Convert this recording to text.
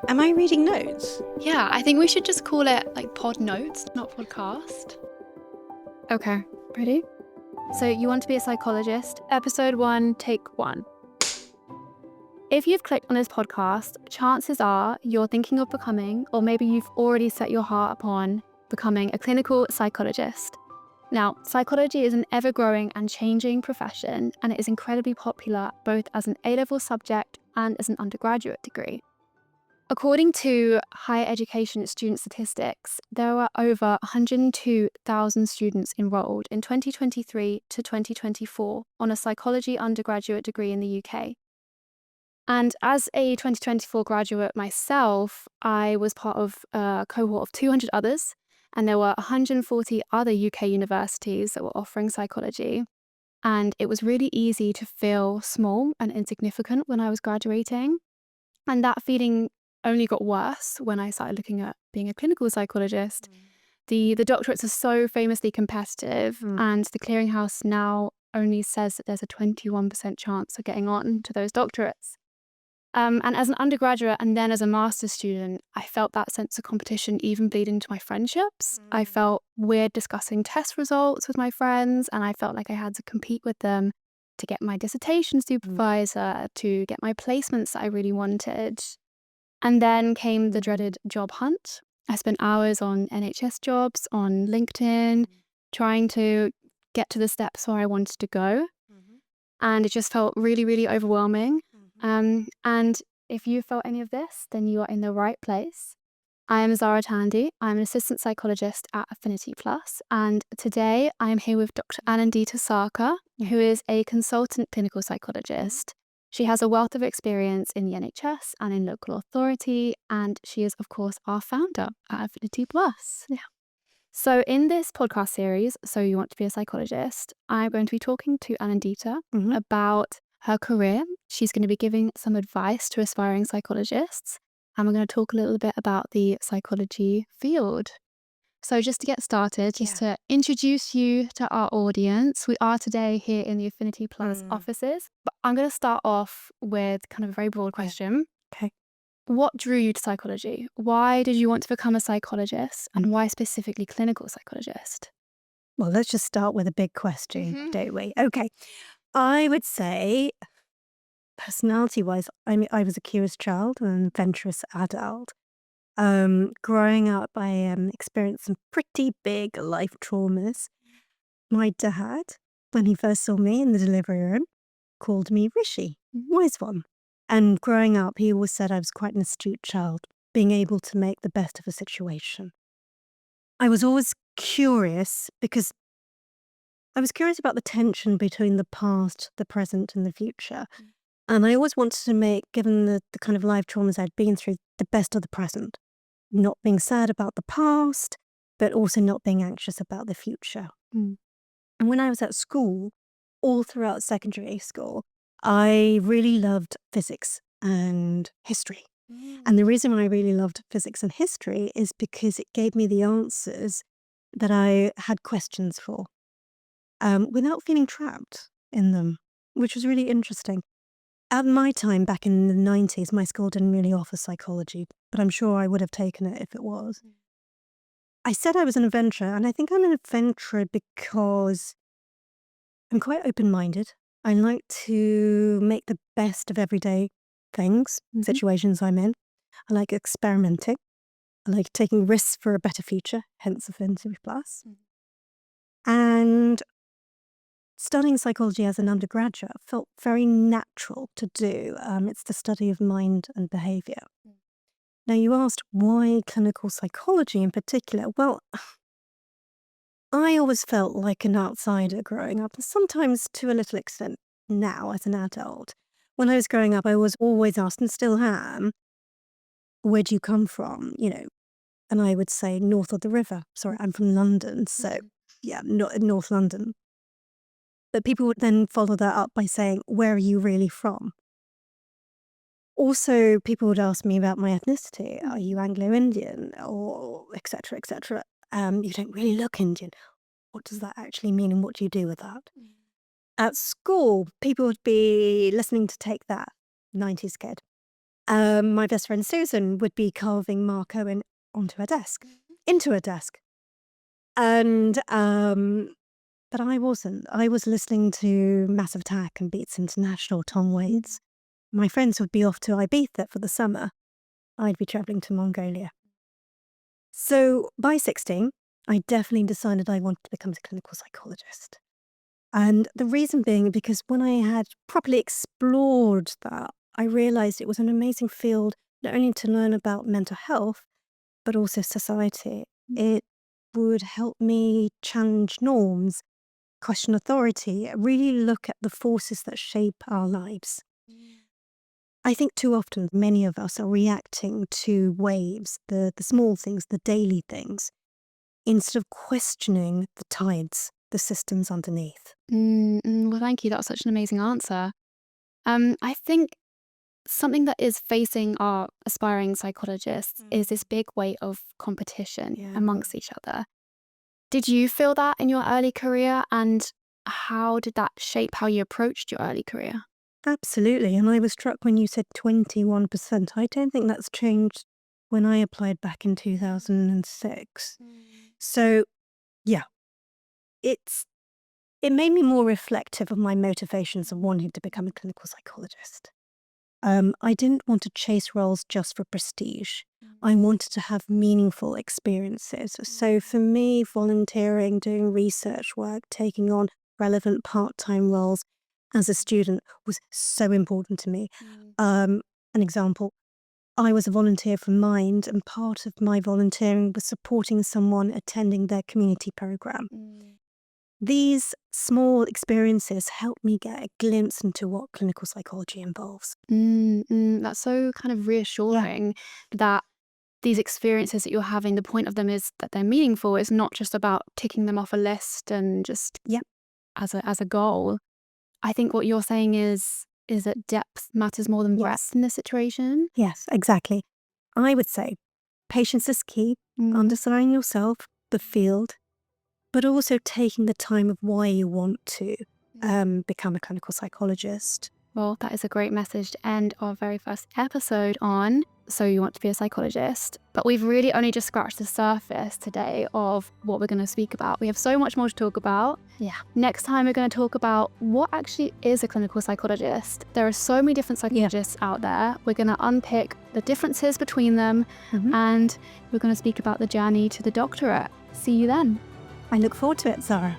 Am I reading notes? Yeah, I think we should just call it like pod notes, not podcast. Okay, ready? So you want to be a psychologist? Episode 1, take 1. If you've clicked on this podcast, chances are you're thinking of becoming, or maybe you've already set your heart upon becoming a clinical psychologist. Now, psychology is an ever-growing and changing profession, and it is incredibly popular both as an A-level subject and as an undergraduate degree. According to higher education student statistics, there were over 102,000 students enrolled in 2023 to 2024 on a psychology undergraduate degree in the UK. And as a 2024 graduate myself, I was part of a cohort of 200 others, and there were 140 other UK universities that were offering psychology. And it was really easy to feel small and insignificant when I was graduating. And that feeling only got worse when I started looking at being a clinical psychologist. The doctorates are so famously competitive, and the clearinghouse now only says that there's a 21% chance of getting on to those doctorates. And as an undergraduate and then as a master's student, I felt that sense of competition even bleed into my friendships. I felt weird discussing test results with my friends, and I felt like I had to compete with them to get my dissertation supervisor, to get my placements that I really wanted. And then came the dreaded job hunt. I spent hours on NHS jobs, on LinkedIn, trying to get to the steps where I wanted to go. And it just felt really, really overwhelming. And if you felt any of this, then you are in the right place. I am Zara. I'm an assistant psychologist at Affinity Plus, and today I am here with Dr Anindita Sarkar, who is a consultant clinical psychologist. She has a wealth of experience in the NHS and in local authority, and she is, of course, our founder at Affinity Plus. Yeah. So in this podcast series, So You Want to Be a Psychologist, I'm going to be talking to Anindita about her career. She's going to be giving some advice to aspiring psychologists, and we're going to talk a little bit about the psychology field. So just to get started, just to introduce you to our audience, we are today here in the Affinity Plus offices, but I'm going to start off with kind of a very broad question. Okay. What drew you to psychology? Why did you want to become a psychologist, and why specifically clinical psychologist? Well, let's just start with a big question, don't we? Okay. I would say, personality-wise, I was a curious child and an adventurous adult. Growing up, I experienced some pretty big life traumas. My dad, when he first saw me in the delivery room, called me Rishi, wise one. And growing up, he always said I was quite an astute child, being able to make the best of a situation. I was always curious because I was curious about the tension between the past, the present, and the future. And I always wanted to make, given the kind of life traumas I'd been through, the best of the present. Not being sad about the past, but also not being anxious about the future. And when I was at school, all throughout secondary school, I really loved physics and history. And the reason why I really loved physics and history is because it gave me the answers that I had questions for, without feeling trapped in them, which was really interesting. At my time, back in the 90s, my school didn't really offer psychology, but I'm sure I would have taken it if it was. I said I was an adventurer, and I think I'm an adventurer because I'm quite open-minded. I like to make the best of everyday things, situations I'm in. I like experimenting. I like taking risks for a better future, hence Affinity Plus. And studying psychology as an undergraduate felt very natural to do. It's the study of mind and behaviour. Now, you asked why clinical psychology in particular. Well, I always felt like an outsider growing up, and sometimes to a little extent now as an adult. When I was growing up, I was always asked, and still am, where do you come from? And I would say north of the river. Sorry, I'm from London, so yeah, not North London. But people would then follow that up by saying, where are you really from? Also, people would ask me about my ethnicity. Are you Anglo-Indian? Or et cetera, et cetera. You don't really look Indian. What does that actually mean, and what do you do with that? At school, people would be listening to Take That, 90s kid. My best friend Susan would be carving Marco onto her desk, into her desk. And, but I wasn't. I was listening to Massive Attack and Beats International, Tom Waits. My friends would be off to Ibiza for the summer. I'd be traveling to Mongolia. So by 16, I definitely decided I wanted to become a clinical psychologist. And the reason being because when I had properly explored that, I realized it was an amazing field, not only to learn about mental health, but also society. It would help me challenge norms, question authority, really look at the forces that shape our lives. I think too often many of us are reacting to waves, the small things, the daily things, instead of questioning the tides, the systems underneath. Well, thank you. That was such an amazing answer. I think something that is facing our aspiring psychologists is this big weight of competition amongst each other. Did you feel that in your early career, and how did that shape how you approached your early career? Absolutely. And I was struck when you said 21%. I don't think that's changed when I applied back in 2006. So, yeah, it made me more reflective of my motivations of wanting to become a clinical psychologist. I didn't want to chase roles just for prestige. I wanted to have meaningful experiences. So for me, volunteering, doing research work, taking on relevant part-time roles as a student was so important to me. An example, I was a volunteer for Mind, and part of my volunteering was supporting someone attending their community program. These small experiences helped me get a glimpse into what clinical psychology involves. That's so kind of reassuring that these experiences that you're having, the point of them is that they're meaningful. It's not just about ticking them off a list and just as a goal. I think what you're saying is that depth matters more than breadth in this situation. Yes, exactly. I would say patience is key, understanding yourself, the field, but also taking the time of why you want to become a clinical psychologist. Well, that is a great message to end our very first episode on. So you want to be a psychologist, but we've really only just scratched the surface today of what we're going to speak about. We have so much more to talk about. Next time we're going to talk about what actually is a clinical psychologist. There are so many different psychologists out there. We're going to unpick the differences between them, and we're going to speak about the journey to the doctorate. See you then. I look forward to it, Zara.